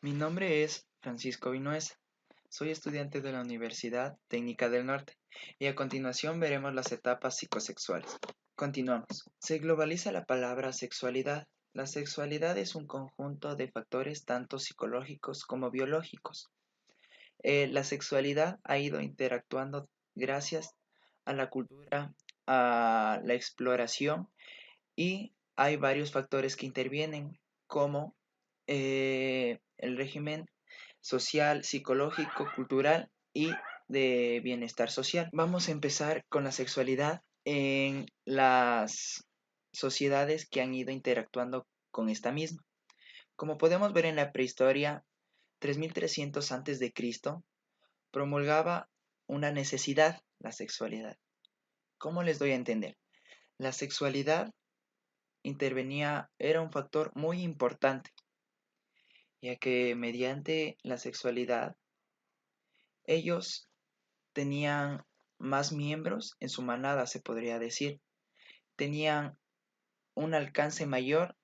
Mi nombre es Francisco Vinuesa. Soy estudiante de la Universidad Técnica del Norte y a continuación veremos las etapas psicosexuales. Continuamos. Se globaliza la palabra sexualidad. La sexualidad es un conjunto de factores tanto psicológicos como biológicos. La sexualidad ha ido interactuando gracias a la cultura, a la exploración y hay varios factores que intervienen como el régimen social, psicológico, cultural y de bienestar social. Vamos a empezar con la sexualidad en las sociedades que han ido interactuando con esta misma. Como podemos ver en la prehistoria, 3300 antes de Cristo promulgaba una necesidad, la sexualidad. ¿Cómo les doy a entender? La sexualidad intervenía, era un factor muy importante, ya que mediante la sexualidad ellos tenían más miembros en su manada, se podría decir. Tenían un alcance mayor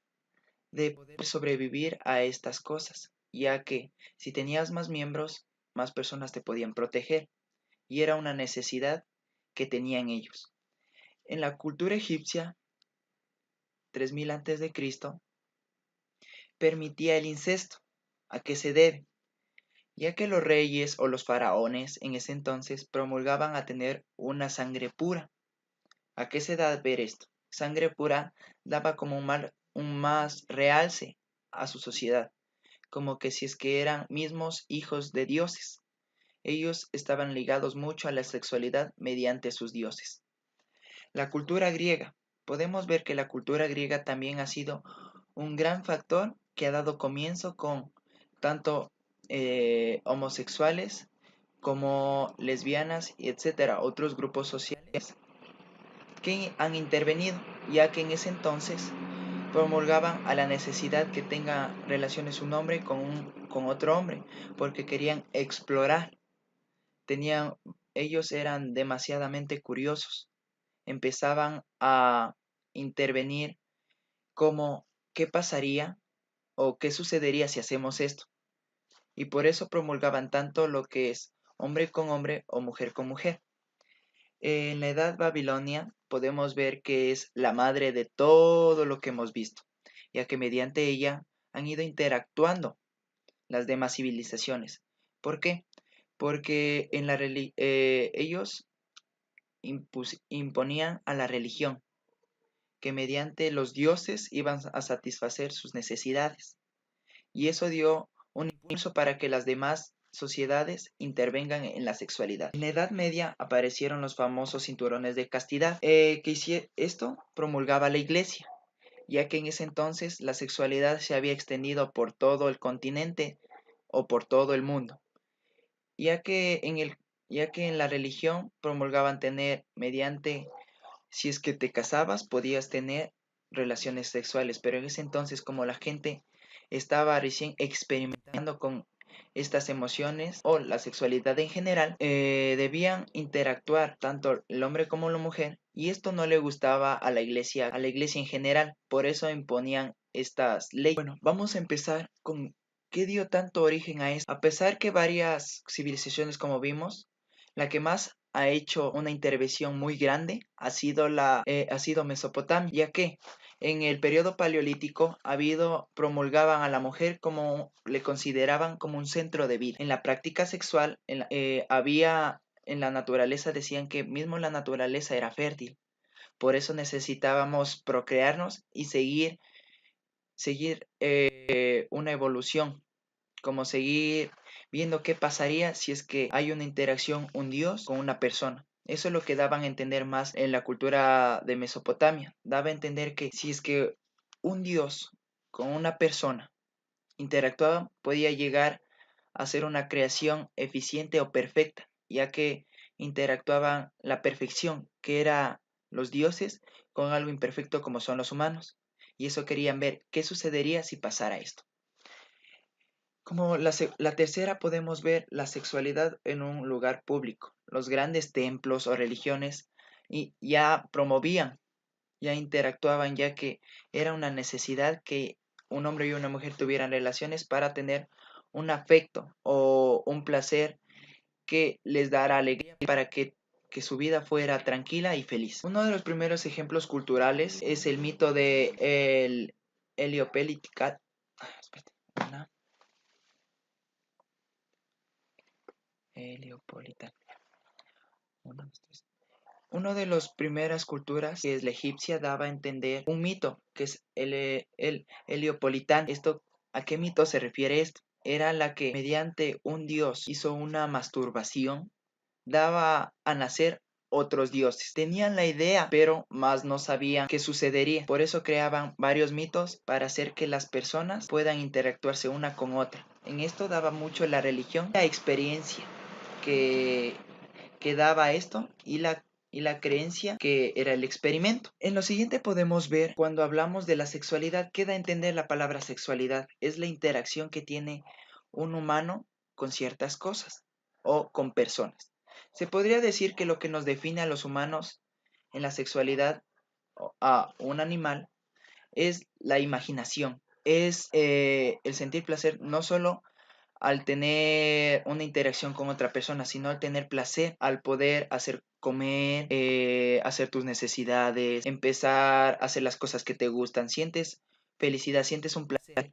de poder sobrevivir a estas cosas, ya que si tenías más miembros, más personas te podían proteger, y era una necesidad que tenían ellos. En la cultura egipcia, 3000 antes de Cristo, permitía el incesto. ¿A qué se debe? Ya que los reyes o los faraones en ese entonces promulgaban a tener una sangre pura. ¿A qué se da ver esto? Sangre pura daba como un más realce a su sociedad, como que si es que eran mismos hijos de dioses. Ellos estaban ligados mucho a la sexualidad mediante sus dioses. La cultura griega. Podemos ver que la cultura griega también ha sido un gran factor que ha dado comienzo con tanto homosexuales como lesbianas y etcétera, otros grupos sociales que han intervenido, ya que en ese entonces promulgaban a la necesidad que tenga relaciones un hombre con otro hombre, porque querían explorar. Tenían, ellos eran demasiadamente curiosos, empezaban a intervenir como qué pasaría o qué sucedería si hacemos esto. Y por eso promulgaban tanto lo que es hombre con hombre o mujer con mujer. En la edad babilonia podemos ver que es la madre de todo lo que hemos visto, ya que mediante ella han ido interactuando las demás civilizaciones. ¿Por qué? Porque ellos imponían a la religión, que mediante los dioses iban a satisfacer sus necesidades. Y eso dio un impulso para que las demás sociedades intervengan en la sexualidad. En la Edad Media aparecieron los famosos cinturones de castidad, esto promulgaba la iglesia, ya que en ese entonces la sexualidad se había extendido por todo el continente o por todo el mundo, ya que ya que en la religión promulgaban tener mediante, si es que te casabas, podías tener relaciones sexuales, pero en ese entonces como la gente estaba recién experimentando con estas emociones o la sexualidad en general, debían interactuar tanto el hombre como la mujer y esto no le gustaba a la iglesia en general, por eso imponían estas leyes. Bueno, vamos a empezar con qué dio tanto origen a esto. A pesar que varias civilizaciones, como vimos, la que más ha hecho una intervención muy grande ha sido Mesopotamia, ya que en el periodo paleolítico promulgaban a la mujer como le consideraban como un centro de vida. En la práctica sexual en la naturaleza decían que mismo la naturaleza era fértil. Por eso necesitábamos procrearnos y seguir una evolución, como seguir viendo qué pasaría si es que hay una interacción, un dios con una persona. Eso es lo que daban a entender más en la cultura de Mesopotamia. Daba a entender que si es que un dios con una persona interactuaba, podía llegar a ser una creación eficiente o perfecta, ya que interactuaban la perfección, que era los dioses, con algo imperfecto como son los humanos. Y eso querían ver qué sucedería si pasara esto. Como la tercera podemos ver la sexualidad en un lugar público. Los grandes templos o religiones ya promovían, ya interactuaban, ya que era una necesidad que un hombre y una mujer tuvieran relaciones para tener un afecto o un placer que les dará alegría para que su vida fuera tranquila y feliz. Uno de los primeros ejemplos culturales es el mito de el Heliopolitica. Espérate, Heliopolita. Uno, dos, tres. Una de las primeras culturas, que es la egipcia, daba a entender un mito, que es el Heliopolitán. ¿A qué mito se refiere esto? Era la que mediante un dios hizo una masturbación, daba a nacer otros dioses. Tenían la idea, pero más no sabían qué sucedería. Por eso creaban varios mitos para hacer que las personas puedan interactuarse una con otra. En esto daba mucho la religión, la experiencia que, que daba esto y la creencia que era el experimento. En lo siguiente podemos ver, cuando hablamos de la sexualidad, ¿qué da a entender la palabra sexualidad? Es la interacción que tiene un humano con ciertas cosas o con personas. Se podría decir que lo que nos define a los humanos en la sexualidad o a un animal es la imaginación, es el sentir placer no solo al tener una interacción con otra persona, sino al tener placer, al poder hacer comer, hacer tus necesidades, empezar a hacer las cosas que te gustan. Sientes felicidad, sientes un placer.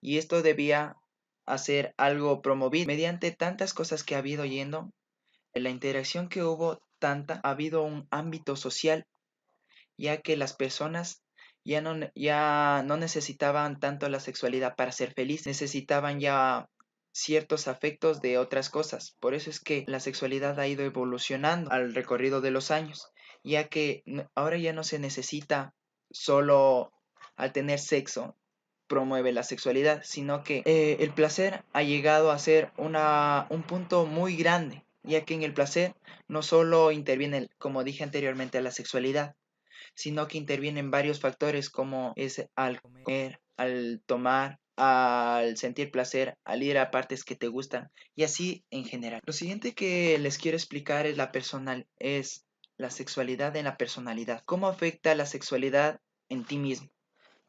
Y esto debía hacer algo promovido mediante tantas cosas que ha habido yendo. En la interacción que hubo tanta, ha habido un ámbito social, ya que las personas ya no necesitaban tanto la sexualidad para ser feliz, necesitaban ya ciertos afectos de otras cosas. Por eso es que la sexualidad ha ido evolucionando al recorrido de los años, ya que ahora ya no se necesita solo al tener sexo promueve la sexualidad, sino que el placer ha llegado a ser un punto muy grande, ya que en el placer no solo interviene, como dije anteriormente, la sexualidad, sino que intervienen varios factores como es al comer, al tomar, al sentir placer, al ir a partes que te gustan y así en general. Lo siguiente que les quiero explicar es la sexualidad en la personalidad. ¿Cómo afecta la sexualidad en ti mismo?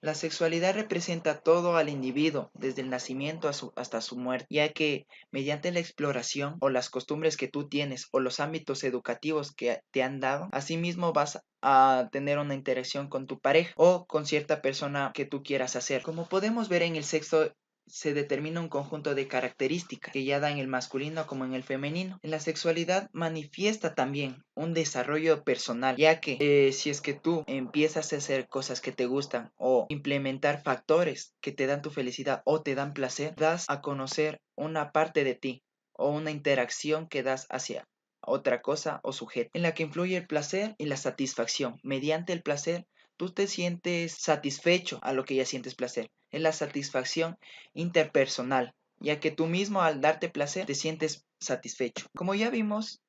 La sexualidad representa todo al individuo, desde el nacimiento hasta su muerte, ya que mediante la exploración o las costumbres que tú tienes o los ámbitos educativos que te han dado, asimismo vas a tener una interacción con tu pareja o con cierta persona que tú quieras hacer. Como podemos ver en el sexo, se determina un conjunto de características que ya dan el masculino como en el femenino. En la sexualidad manifiesta también un desarrollo personal, ya que si es que tú empiezas a hacer cosas que te gustan o implementar factores que te dan tu felicidad o te dan placer, das a conocer una parte de ti o una interacción que das hacia otra cosa o sujeto, en la que influye el placer y la satisfacción. Mediante el placer, tú te sientes satisfecho a lo que ya sientes placer. Es la satisfacción interpersonal, ya que tú mismo al darte placer te sientes satisfecho. Como ya vimos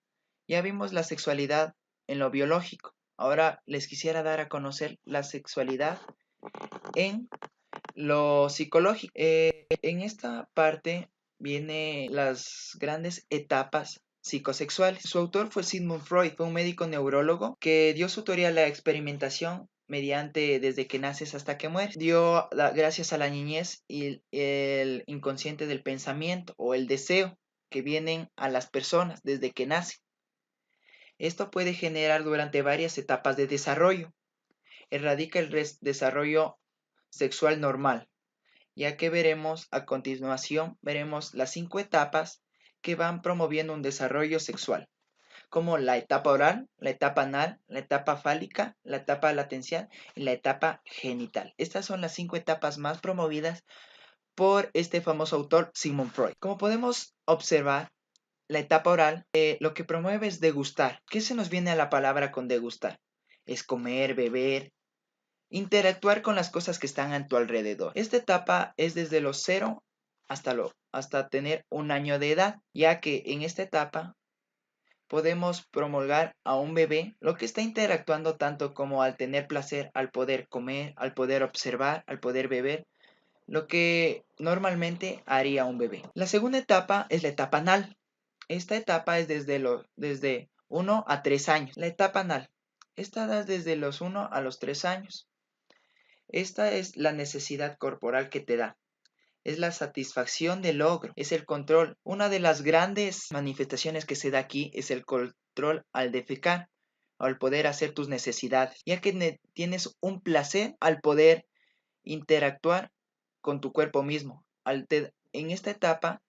la sexualidad en lo biológico. Ahora les quisiera dar a conocer la sexualidad en lo psicológico. En esta parte vienen las grandes etapas psicosexuales. Su autor fue Sigmund Freud, fue un médico neurólogo que dio su teoría a la experimentación mediante desde que naces hasta que mueres. Gracias a la niñez y el inconsciente del pensamiento o el deseo que vienen a las personas desde que nacen. Esto puede generar durante varias etapas de desarrollo. Erradica el desarrollo sexual normal, ya que veremos a continuación, veremos las 5 etapas que van promoviendo un desarrollo sexual, como la etapa oral, la etapa anal, la etapa fálica, la etapa latencial y la etapa genital. Estas son las 5 etapas más promovidas por este famoso autor Sigmund Freud. Como podemos observar, la etapa oral lo que promueve es degustar. ¿Qué se nos viene a la palabra con degustar? Es comer, beber, interactuar con las cosas que están a tu alrededor. Esta etapa es desde los 0 hasta tener 1 año de edad, ya que en esta etapa podemos promulgar a un bebé lo que está interactuando tanto como al tener placer, al poder comer, al poder observar, al poder beber, lo que normalmente haría un bebé. La segunda etapa es la etapa anal. Esta etapa es desde 1 a 3 años. La etapa anal. Esta da desde los 1 a los 3 años. Esta es la necesidad corporal que te da. es la satisfacción del logro, es el control. Una de las grandes manifestaciones que se da aquí es el control al defecar, al poder hacer tus necesidades, ya que tienes un placer al poder interactuar con tu cuerpo mismo. En esta etapa,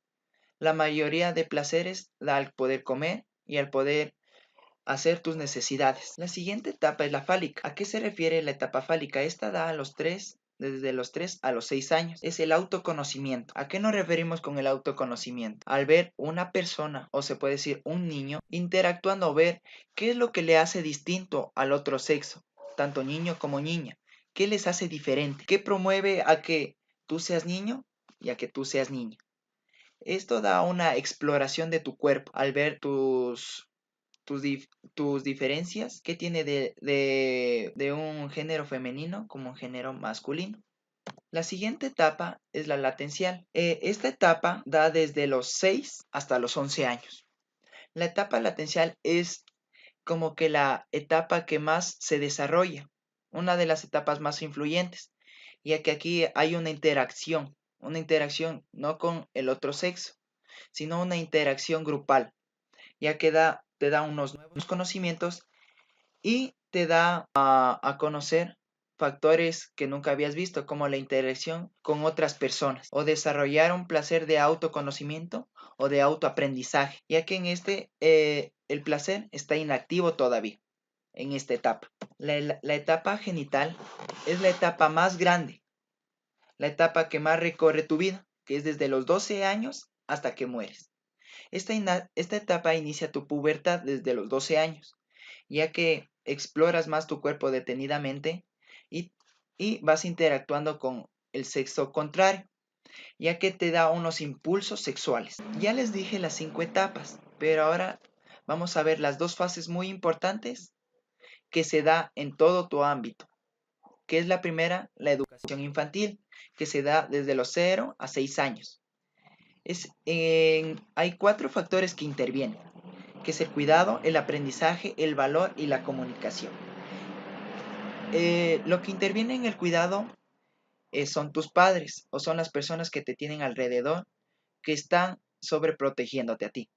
la mayoría de placeres da al poder comer y al poder hacer tus necesidades. La siguiente etapa es la fálica. ¿A qué se refiere la etapa fálica? Esta da desde los 3 a los 6 años. Es el autoconocimiento. ¿A qué nos referimos con el autoconocimiento? Al ver una persona, o se puede decir un niño, interactuando, ver qué es lo que le hace distinto al otro sexo, tanto niño como niña. ¿Qué les hace diferente? ¿Qué promueve a que tú seas niño y a que tú seas niña? Esto da una exploración de tu cuerpo al ver tus diferencias, qué tiene de un género femenino como un género masculino. La siguiente etapa es la latencial. Esta etapa da desde los 6 hasta los 11 años. La etapa latencial es como que la etapa que más se desarrolla, una de las etapas más influyentes, ya que aquí hay una interacción no con el otro sexo, sino una interacción grupal, ya que te da unos nuevos conocimientos y te da a conocer factores que nunca habías visto, como la interacción con otras personas, o desarrollar un placer de autoconocimiento o de autoaprendizaje, ya que en el placer está inactivo todavía en esta etapa. La etapa genital es la etapa más grande, la etapa que más recorre tu vida, que es desde los 12 años hasta que mueres. Esta etapa inicia tu pubertad desde los 12 años, ya que exploras más tu cuerpo detenidamente y, y vas interactuando con el sexo contrario, ya que te da unos impulsos sexuales. Ya les dije las 5 etapas, pero ahora vamos a ver las dos fases muy importantes que se da en todo tu ámbito, que es la primera, la educación infantil, que se da desde los 0 a 6 años. Hay 4 factores que intervienen, que es el cuidado, el aprendizaje, el valor y la comunicación. Lo que interviene en el cuidado son tus padres o son las personas que te tienen alrededor que están sobreprotegiéndote a ti.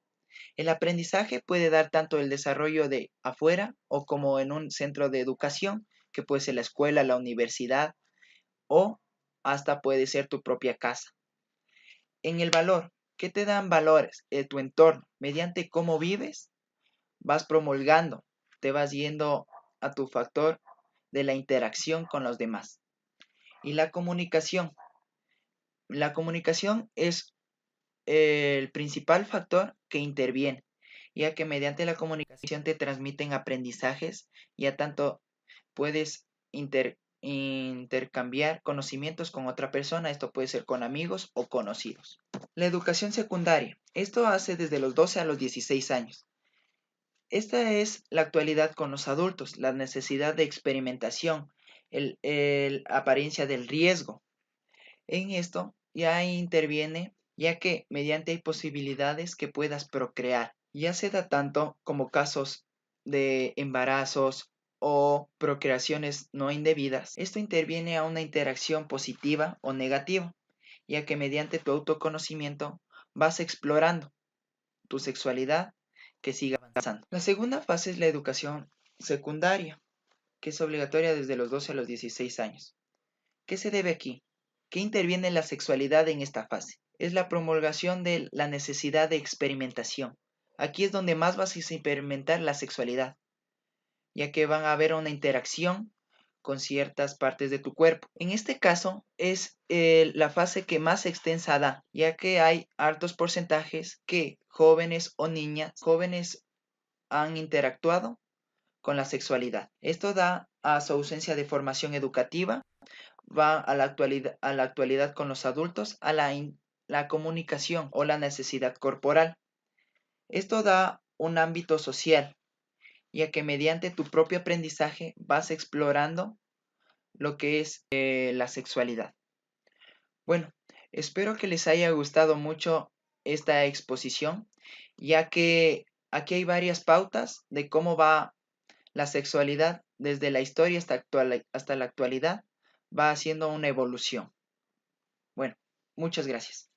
El aprendizaje puede dar tanto el desarrollo de afuera o como en un centro de educación, que puede ser la escuela, la universidad o hasta puede ser tu propia casa. En el valor, ¿qué te dan valores? Tu entorno, mediante cómo vives, vas promulgando, te vas yendo a tu factor de la interacción con los demás. Y la comunicación. La comunicación es el principal factor que interviene, ya que mediante la comunicación te transmiten aprendizajes, ya tanto puedes intercambiar conocimientos con otra persona, esto puede ser con amigos o conocidos. La educación secundaria, esto hace desde los 12 a los 16 años. Esta es la actualidad con los adultos, la necesidad de experimentación, el apariencia del riesgo. En esto ya interviene, ya que mediante hay posibilidades que puedas procrear. Ya se da tanto como casos de embarazos o procreaciones no indebidas. Esto interviene a una interacción positiva o negativa, ya que mediante tu autoconocimiento vas explorando tu sexualidad que siga avanzando. La segunda fase es la educación secundaria, que es obligatoria desde los 12 a los 16 años. ¿Qué se debe aquí? ¿Qué interviene en la sexualidad en esta fase? Es la promulgación de la necesidad de experimentación. Aquí es donde más vas a experimentar la sexualidad, ya que van a haber una interacción con ciertas partes de tu cuerpo. En este caso es la fase que más extensa da, ya que hay altos porcentajes que jóvenes o niñas, jóvenes han interactuado con la sexualidad. Esto da a su ausencia de formación educativa, va a la actualidad con los adultos, a la comunicación o la necesidad corporal. Esto da un ámbito social, ya que mediante tu propio aprendizaje vas explorando lo que es la sexualidad. Bueno, espero que les haya gustado mucho esta exposición, ya que aquí hay varias pautas de cómo va la sexualidad desde la historia hasta la actualidad, va haciendo una evolución. Bueno, Muchas gracias.